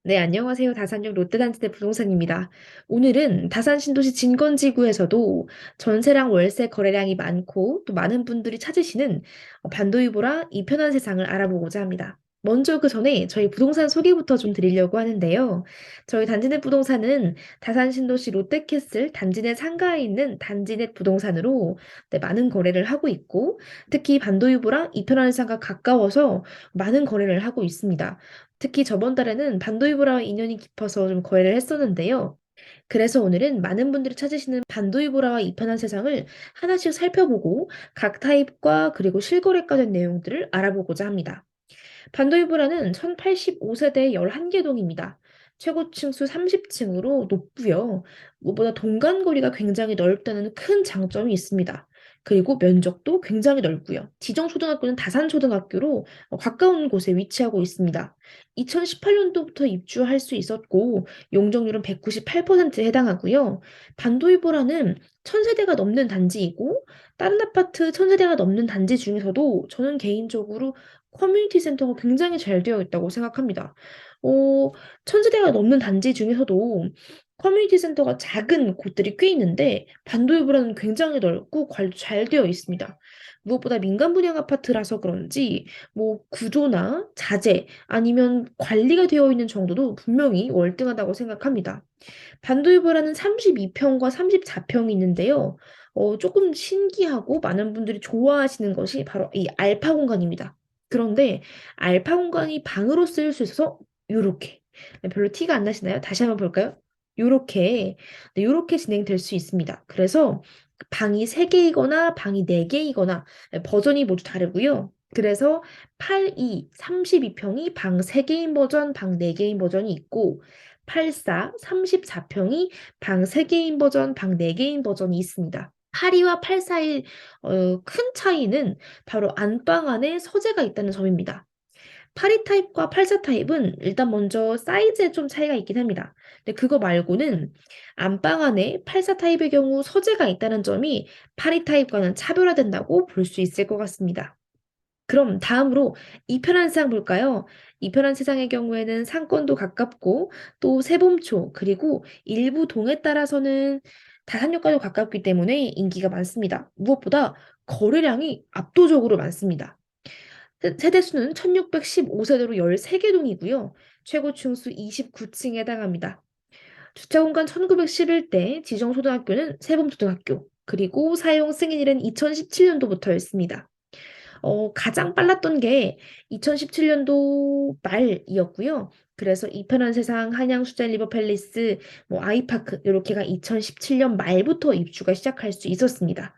네, 안녕하세요. 다산역 롯데단지대 부동산입니다. 오늘은 다산 신도시 진건지구에서도 전세랑 월세 거래량이 많고 또 많은 분들이 찾으시는 반도이보라 이 편한 세상을 알아보고자 합니다. 먼저 그 전에 저희 부동산 소개부터 좀 드리려고 하는데요. 저희 단지넷 부동산은 다산 신도시 롯데캐슬 단지넷 상가에 있는 단지넷 부동산으로 많은 거래를 하고 있고 특히 반도이보라 이 편한 세상과 가까워서 많은 거래를 하고 있습니다. 특히 저번 달에는 반도이보라와 인연이 깊어서 좀 거래를 했었는데요. 그래서 오늘은 많은 분들이 찾으시는 반도이보라와 이편한 세상을 하나씩 살펴보고 각 타입과 그리고 실거래가 된 내용들을 알아보고자 합니다. 반도이브라는 1085세대 11개 동입니다. 최고층 수 30층으로 높고요. 무엇보다 동간거리가 굉장히 넓다는 큰 장점이 있습니다. 그리고 면적도 굉장히 넓고요. 지정초등학교는 다산초등학교로 가까운 곳에 위치하고 있습니다. 2018년도부터 입주할 수 있었고 용적률은 198%에 해당하고요. 반도이보라는 1000세대가 넘는 단지이고 다른 아파트 1000세대가 넘는 단지 중에서도 저는 개인적으로 커뮤니티 센터가 굉장히 잘 되어 있다고 생각합니다. 어, 1000세대가 넘는 단지 중에서도 커뮤니티 센터가 작은 곳들이 꽤 있는데 반도이브라는 굉장히 넓고 관리도 잘 되어 있습니다. 무엇보다 민간 분양 아파트라서 그런지 뭐 구조나 자재 아니면 관리가 되어 있는 정도도 분명히 월등하다고 생각합니다. 반도이브라는 32평과 34평이 있는데요. 조금 신기하고 많은 분들이 좋아하시는 것이 바로 이 알파 공간입니다. 그런데 알파 공간이 방으로 쓰일 수 있어서 요렇게 별로 티가 안 나시나요? 다시 한번 볼까요? 요렇게 네, 요렇게 진행될 수 있습니다. 그래서 방이 3개이거나 방이 4개이거나 버전이 모두 다르고요. 그래서 82, 32평이 방 3개인 버전, 방 4개인 버전이 있고 84, 34평이 방 3개인 버전, 방 4개인 버전이 있습니다. 82와 84의 큰 차이는 바로 안방 안에 서재가 있다는 점입니다. 82 타입과 84 타입은 일단 먼저 사이즈에 좀 차이가 있긴 합니다. 근데 그거 말고는 안방 안에 84 타입의 경우 서재가 있다는 점이 82 타입과는 차별화된다고 볼 수 있을 것 같습니다. 그럼 다음으로 이편한 세상 볼까요? 이편한 세상의 경우에는 상권도 가깝고 또 세봄초 그리고 일부 동에 따라서는 다산역과도 가깝기 때문에 인기가 많습니다. 무엇보다 거래량이 압도적으로 많습니다. 세대수는 1615세대로 13개 동이고요. 최고 층수 29층에 해당합니다. 주차공간 1911대 지정초등학교는 세범초등학교 그리고 사용 승인일은 2017년도부터였습니다. 가장 빨랐던 게 2017년도 말이었고요. 그래서 이편한 세상, 한양 수제 리버 팰리스, 뭐 아이파크 이렇게가 2017년 말부터 입주가 시작할 수 있었습니다.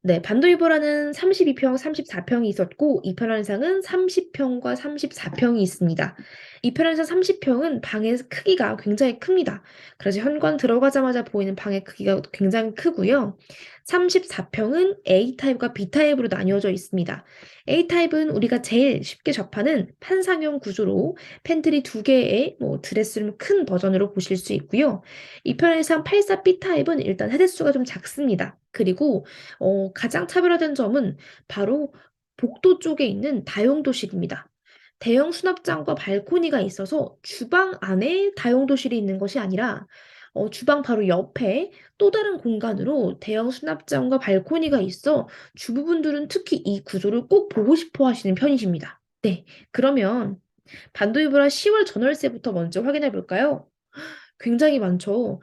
네, 반도이보라는 32평, 34평이 있었고 이편한상은 30평과 34평이 있습니다. 이편한상 30평은 방의 크기가 굉장히 큽니다. 그래서 현관 들어가자마자 보이는 방의 크기가 굉장히 크고요. 34평은 A타입과 B타입으로 나뉘어져 있습니다. A타입은 우리가 제일 쉽게 접하는 판상형 구조로 팬트리 2개의 뭐 드레스룸 큰 버전으로 보실 수 있고요. 이편에상 84 B타입은 일단 세대수가 좀 작습니다. 그리고 가장 차별화된 점은 바로 복도 쪽에 있는 다용도실입니다. 대형 수납장과 발코니가 있어서 주방 안에 다용도실이 있는 것이 아니라 주방 바로 옆에 또 다른 공간으로 대형 수납장과 발코니가 있어 주부분들은 특히 이 구조를 꼭 보고 싶어 하시는 편이십니다. 네, 그러면 반도이브라 10월 전월세부터 먼저 확인해 볼까요? 굉장히 많죠.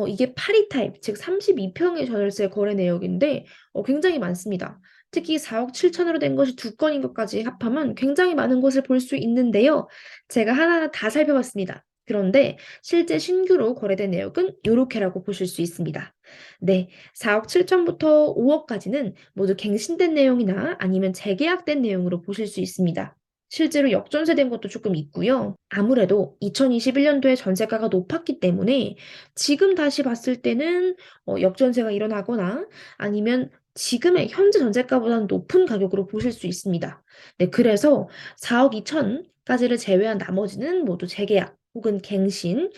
이게 82 타입, 즉 32평의 전월세 거래 내역인데 굉장히 많습니다. 특히 4억 7천으로 된 것이 2건인 것까지 합하면 굉장히 많은 것을 볼 수 있는데요. 제가 하나하나 다 살펴봤습니다. 그런데 실제 신규로 거래된 내역은 요렇게라고 보실 수 있습니다. 네, 4억 7천부터 5억까지는 모두 갱신된 내용이나 아니면 재계약된 내용으로 보실 수 있습니다. 실제로 역전세된 것도 조금 있고요. 아무래도 2021년도에 전세가가 높았기 때문에 지금 다시 봤을 때는 역전세가 일어나거나 아니면 지금의 현재 전세가보다는 높은 가격으로 보실 수 있습니다. 네, 그래서 4억 2천까지를 제외한 나머지는 모두 재계약, 혹은 갱신,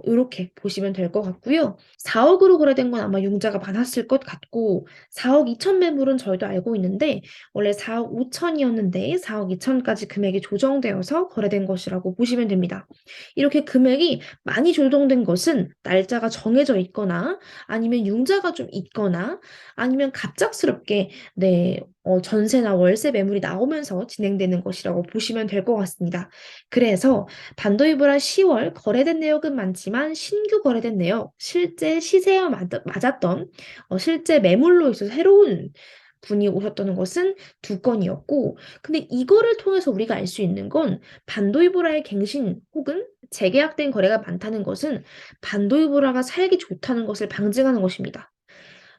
요렇게 보시면 될 것 같고요. 4억으로 거래된 건 아마 융자가 많았을 것 같고, 4억 2천 매물은 저희도 알고 있는데, 원래 4억 5천이었는데, 4억 2천까지 금액이 조정되어서 거래된 것이라고 보시면 됩니다. 이렇게 금액이 많이 조정된 것은 날짜가 정해져 있거나, 아니면 융자가 좀 있거나, 아니면 갑작스럽게, 네, 전세나 월세 매물이 나오면서 진행되는 것이라고 보시면 될 것 같습니다. 그래서 반도이브라 10월 거래된 내역은 많지만 신규 거래된 내역, 실제 시세와 맞았던 실제 매물로 있어서 새로운 분이 오셨다는 것은 두 건이었고, 근데 이거를 통해서 우리가 알 수 있는 건 반도이브라의 갱신 혹은 재계약된 거래가 많다는 것은 반도이브라가 살기 좋다는 것을 방증하는 것입니다.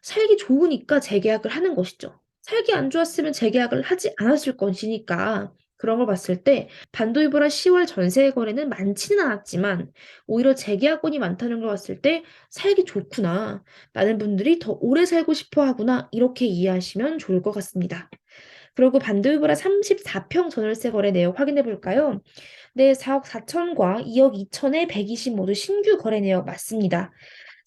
살기 좋으니까 재계약을 하는 것이죠. 살기 안 좋았으면 재계약을 하지 않았을 것이니까 그런 걸 봤을 때 반도이브라 10월 전세 거래는 많지는 않았지만 오히려 재계약건이 많다는 걸 봤을 때 살기 좋구나. 많은 분들이 더 오래 살고 싶어 하구나. 이렇게 이해하시면 좋을 것 같습니다. 그리고 반도이브라 34평 전월세 거래 내역 확인해 볼까요? 네, 4억 4천과 2억 2천의 120 모두 신규 거래 내역 맞습니다.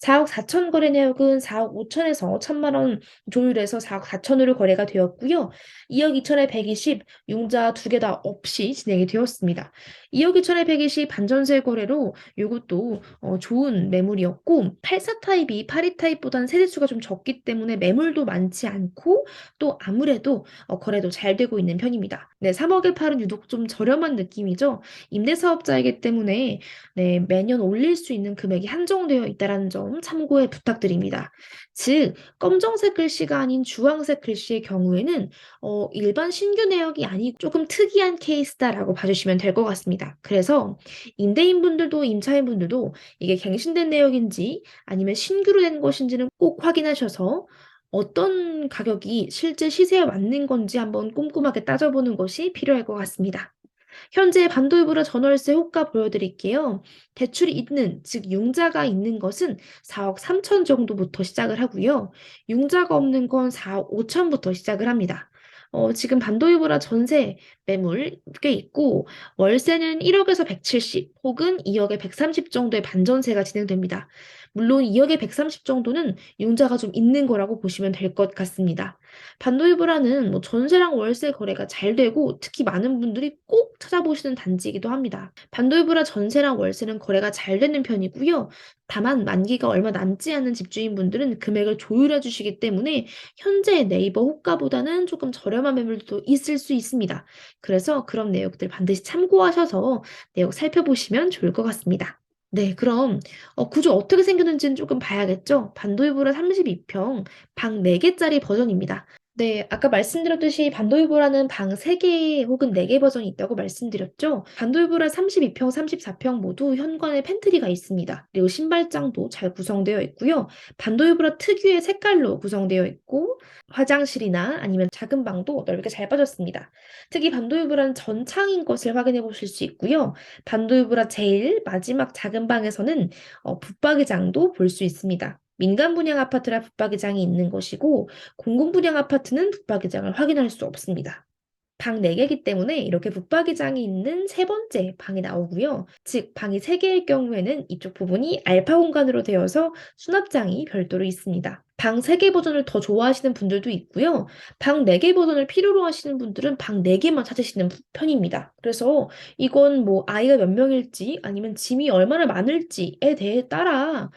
4억 4천 거래 내역은 4억 5천에서 1천만 원 조율해서 4억 4천으로 거래가 되었고요. 2억 2천에 120, 융자 두 개 다 없이 진행이 되었습니다. 2억 2천에 120 반전세 거래로 이것도 좋은 매물이었고 84 타입이 82 타입보다는 세대수가 좀 적기 때문에 매물도 많지 않고 또 아무래도 거래도 잘 되고 있는 편입니다. 네, 3억에 팔은 유독 좀 저렴한 느낌이죠. 임대사업자이기 때문에 네, 매년 올릴 수 있는 금액이 한정되어 있다는 점 참고해 부탁드립니다. 즉, 검정색 글씨가 아닌 주황색 글씨의 경우에는 일반 신규 내역이 아니고 조금 특이한 케이스다라고 봐주시면 될 것 같습니다. 그래서 임대인분들도 임차인분들도 이게 갱신된 내역인지 아니면 신규로 된 것인지는 꼭 확인하셔서 어떤 가격이 실제 시세에 맞는 건지 한번 꼼꼼하게 따져보는 것이 필요할 것 같습니다. 현재 반도이브라 전월세 호가 보여드릴게요. 대출이 있는, 즉 융자가 있는 것은 4억 3천 정도부터 시작을 하고요. 융자가 없는 건 4억 5천부터 시작을 합니다. 지금 반도이브라 전세 매물 꽤 있고 월세는 1억에서 170 혹은 2억에 130 정도의 반전세가 진행됩니다. 물론 2억에 130 정도는 융자가 좀 있는 거라고 보시면 될 것 같습니다. 반도이브라는 뭐 전세랑 월세 거래가 잘 되고 특히 많은 분들이 꼭 찾아보시는 단지이기도 합니다. 반도이브라 전세랑 월세는 거래가 잘 되는 편이고요. 다만 만기가 얼마 남지 않은 집주인분들은 금액을 조율해 주시기 때문에 현재 네이버 호가보다는 조금 저렴한 매물도 있을 수 있습니다. 그래서 그런 내역들 반드시 참고하셔서 내역 살펴보시면 좋을 것 같습니다. 네, 그럼 구조 어떻게 생겼는지는 조금 봐야겠죠? 반도이브라 32평, 방 4개짜리 버전입니다. 네, 아까 말씀드렸듯이 반도이브라는 방 3개 혹은 4개 버전이 있다고 말씀드렸죠? 반도이브라 32평, 34평 모두 현관에 팬트리가 있습니다. 그리고 신발장도 잘 구성되어 있고요. 반도이브라 특유의 색깔로 구성되어 있고 화장실이나 아니면 작은 방도 넓게 잘 빠졌습니다. 특히 반도이브라는 전창인 것을 확인해 보실 수 있고요. 반도이브라 제일 마지막 작은 방에서는 붙박이장도 볼 수 있습니다. 민간 분양 아파트라 붙박이장이 있는 것이고 공공 분양 아파트는 붙박이장을 확인할 수 없습니다. 방 4개이기 때문에 이렇게 붙박이장이 있는 세 번째 방이 나오고요. 즉, 방이 3개일 경우에는 이쪽 부분이 알파 공간으로 되어서 수납장이 별도로 있습니다. 방 3개 버전을 더 좋아하시는 분들도 있고요. 방 4개 버전을 필요로 하시는 분들은 방 4개만 찾으시는 편입니다. 그래서 이건 뭐 아이가 몇 명일지 아니면 짐이 얼마나 많을지에 대해 따라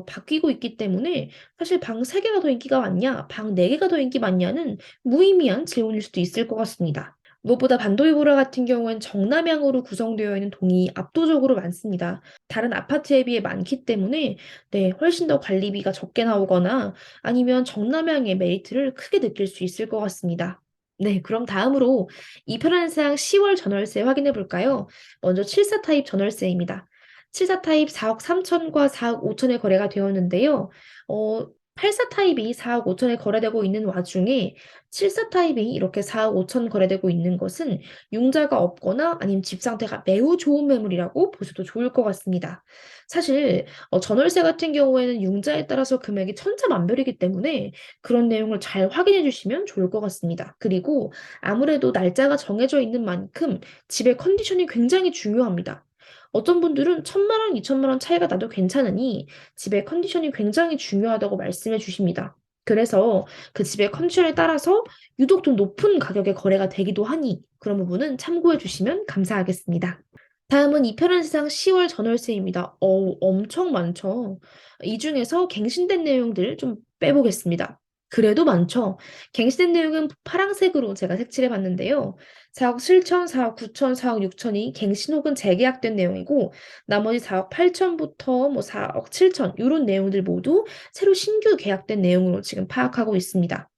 바뀌고 있기 때문에 사실 방 3개가 더 인기가 많냐, 방 4개가 더 인기 많냐는 무의미한 질문일 수도 있을 것 같습니다. 무엇보다 반도이보라 같은 경우는 정남향으로 구성되어 있는 동이 압도적으로 많습니다. 다른 아파트에 비해 많기 때문에 네, 훨씬 더 관리비가 적게 나오거나 아니면 정남향의 메리트를 크게 느낄 수 있을 것 같습니다. 네, 그럼 다음으로 이 편한상 10월 전월세 확인해 볼까요? 먼저 74 타입 전월세입니다. 74 타입 4억 3천과 4억 5천에 거래가 되었는데요. 84 타입이 4억 5천에 거래되고 있는 와중에 74 타입이 이렇게 4억 5천 거래되고 있는 것은 융자가 없거나 아니면 집 상태가 매우 좋은 매물이라고 보셔도 좋을 것 같습니다. 사실 전월세 같은 경우에는 융자에 따라서 금액이 천차만별이기 때문에 그런 내용을 잘 확인해 주시면 좋을 것 같습니다. 그리고 아무래도 날짜가 정해져 있는 만큼 집의 컨디션이 굉장히 중요합니다. 어떤 분들은 1,000만 원, 2,000만 원 차이가 나도 괜찮으니 집의 컨디션이 굉장히 중요하다고 말씀해 주십니다. 그래서 그 집의 컨디션에 따라서 유독 좀 높은 가격의 거래가 되기도 하니 그런 부분은 참고해 주시면 감사하겠습니다. 다음은 이편한 세상 10월 전월세입니다. 엄청 많죠. 이 중에서 갱신된 내용들 좀 빼보겠습니다. 그래도 많죠. 갱신된 내용은 파란색으로 제가 색칠해 봤는데요. 4억 7천, 4억 9천, 4억 6천이 갱신 혹은 재계약된 내용이고, 나머지 4억 8천부터 뭐 4억 7천, 이런 내용들 모두 새로 신규 계약된 내용으로 지금 파악하고 있습니다.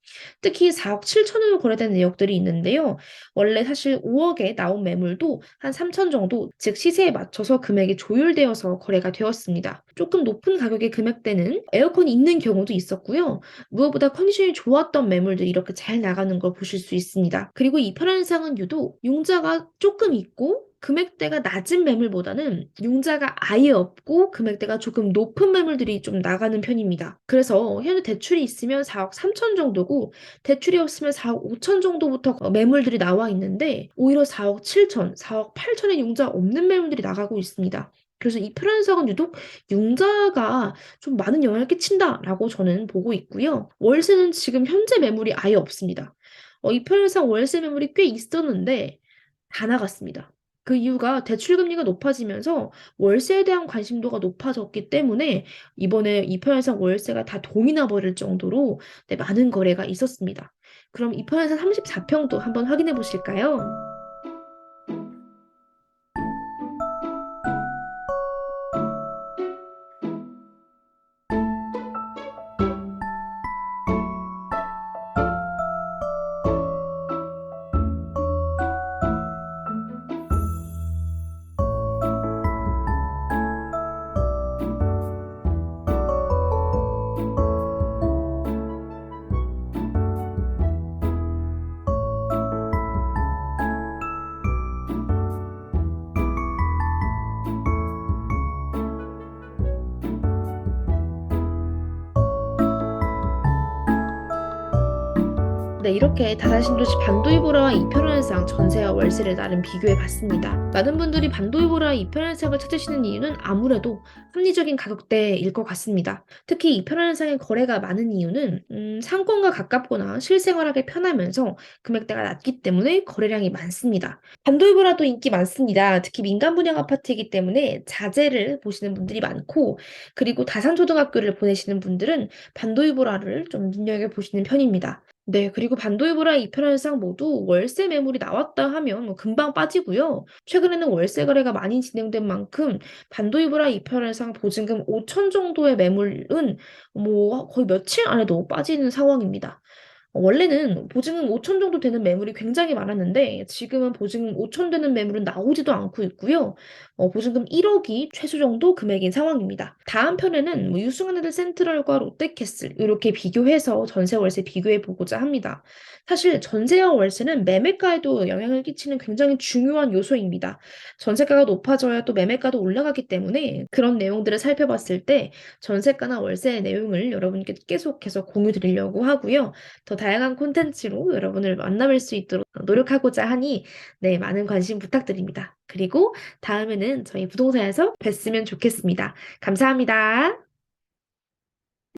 특히 4억 7천으로 거래된 내역들이 있는데요. 원래 사실 5억에 나온 매물도 한 3천 정도, 즉 시세에 맞춰서 금액이 조율되어서 거래가 되었습니다. 조금 높은 가격에 금액대는 에어컨이 있는 경우도 있었고요. 무엇보다 컨디션이 좋았던 매물들이 이렇게 잘 나가는 걸 보실 수 있습니다. 그리고 이 편한상은 유독 융자가 조금 있고 금액대가 낮은 매물보다는 융자가 아예 없고 금액대가 조금 높은 매물들이 좀 나가는 편입니다. 그래서 현재 대출이 있으면 4억 3천 정도고 대출이 없으면 4억 5천 정도부터 매물들이 나와 있는데 오히려 4억 7천, 4억 8천의 융자 없는 매물들이 나가고 있습니다. 그래서 이 편한상은 유독 융자가 좀 많은 영향을 끼친다라고 저는 보고 있고요. 월세는 지금 현재 매물이 아예 없습니다. 이 편한상 월세 매물이 꽤 있었는데 다 나갔습니다. 그 이유가 대출 금리가 높아지면서 월세에 대한 관심도가 높아졌기 때문에 이번에 이편에서 월세가 다 동이 나버릴 정도로 네, 많은 거래가 있었습니다. 그럼 이편에서 34평도 한번 확인해 보실까요? 네, 이렇게 다사신도시 반도이보라와 이편현상 전세와 월세를 나름 비교해 봤습니다. 많은 분들이 반도이보라와 이편현상을 찾으시는 이유는 아무래도 합리적인 가격대일 것 같습니다. 특히 이편현상의 거래가 많은 이유는 상권과 가깝거나 실생활하기 편하면서 금액대가 낮기 때문에 거래량이 많습니다. 반도이보라도 인기 많습니다. 특히 민간 분양 아파트이기 때문에 자재를 보시는 분들이 많고 그리고 다산초등학교를 보내시는 분들은 반도이보라를 좀 눈여겨보시는 편입니다. 네, 그리고 반도이보라 이편현상 모두 월세 매물이 나왔다 하면 뭐 금방 빠지고요. 최근에는 월세 거래가 많이 진행된 만큼 반도이보라 이편현상 보증금 5천 정도의 매물은 뭐 거의 며칠 안에도 빠지는 상황입니다. 원래는 보증금 5천 정도 되는 매물이 굉장히 많았는데 지금은 보증금 5천 되는 매물은 나오지도 않고 있고요. 보증금 1억이 최소 정도 금액인 상황입니다. 다음 편에는 뭐 유승현애들 센트럴과 롯데캐슬 이렇게 비교해서 전세 월세 비교해 보고자 합니다. 사실 전세와 월세는 매매가에도 영향을 끼치는 굉장히 중요한 요소입니다. 전세가가 높아져야 또 매매가도 올라가기 때문에 그런 내용들을 살펴봤을 때 전세가나 월세의 내용을 여러분께 계속해서 공유 드리려고 하고요. 더 다양한 콘텐츠로 여러분을 만나뵐 수 있도록 노력하고자 하니 네, 많은 관심 부탁드립니다. 그리고 다음에는 저희 부동산에서 뵀으면 좋겠습니다. 감사합니다.